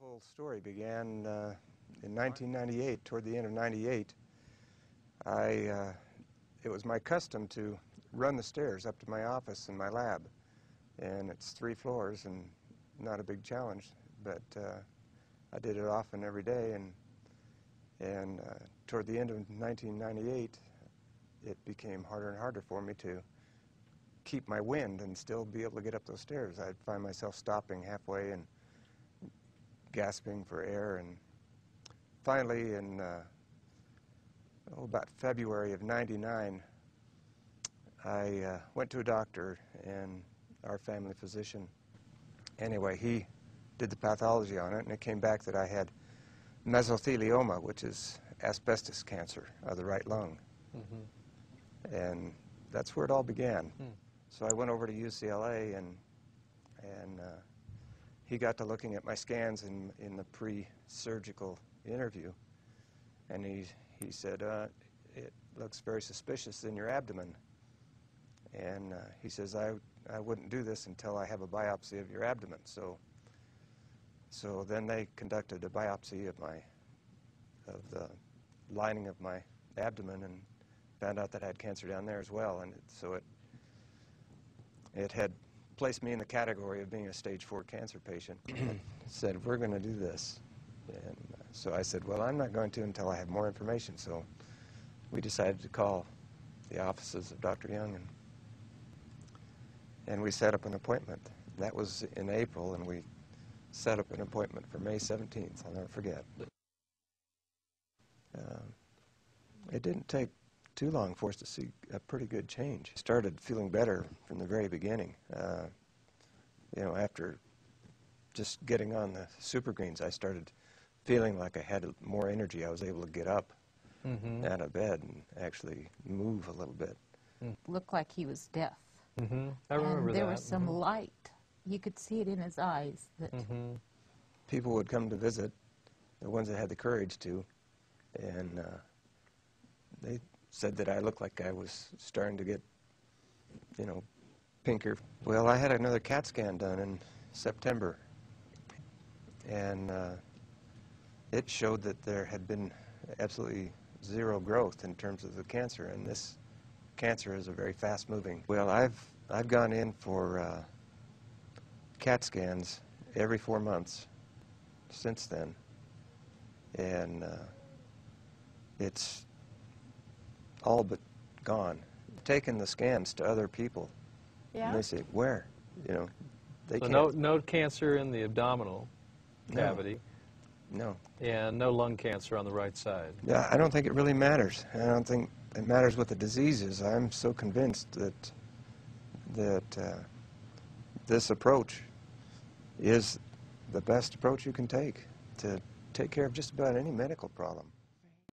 whole story began in 1998, toward the end of '98. It was my custom to run the stairs up to my office and my lab, and it's 3 floors and not a big challenge, but I did it often every day, and toward the end of 1998, it became harder and harder for me to keep my wind and still be able to get up those stairs. I'd find myself stopping halfway and gasping for air, and finally in about February of '99, I went to a doctor and our family physician. Anyway, he did the pathology on it, and it came back that I had mesothelioma, which is asbestos cancer of the right lung. Mm-hmm. And that's where it all began. Mm. So I went over to UCLA, and he got to looking at my scans in the pre-surgical interview, and he said, it looks very suspicious in your abdomen. And he says, I wouldn't do this until I have a biopsy of your abdomen. So then they conducted a biopsy of the lining of my abdomen and found out that I had cancer down there as well. And so it had placed me in the category of being a stage 4 cancer patient. It said, we're going to do this. And so I said, well, I'm not going to until I have more information. So we decided to call the offices of Dr. Young, and we set up an appointment. That was in April, and we set up an appointment for May 17th. I'll never forget. It didn't take too long for us to see a pretty good change. Started feeling better from the very beginning. You know, after just getting on the super greens, I started feeling like I had more energy. I was able to get up out of bed and actually move a little bit. Looked like he was deaf. I remember and there that. was some light. You could see it in his eyes. That People would come to visit, the ones that had the courage to, and they said that I looked like I was starting to get, you know, pinker. Well, I had another CAT scan done in September, and it showed that there had been absolutely zero growth in terms of the cancer, and this cancer is a very fast-moving. Well, I've gone in for CAT scans every 4 months since then, and it's all but gone. Taking the scans to other people, and they say, where? You know, they can't. No cancer in the abdominal cavity. No. And no lung cancer on the right side. Yeah, I don't think it really matters. I don't think it matters what the disease is. I'm so convinced that this approach is the best approach you can take to take care of just about any medical problem.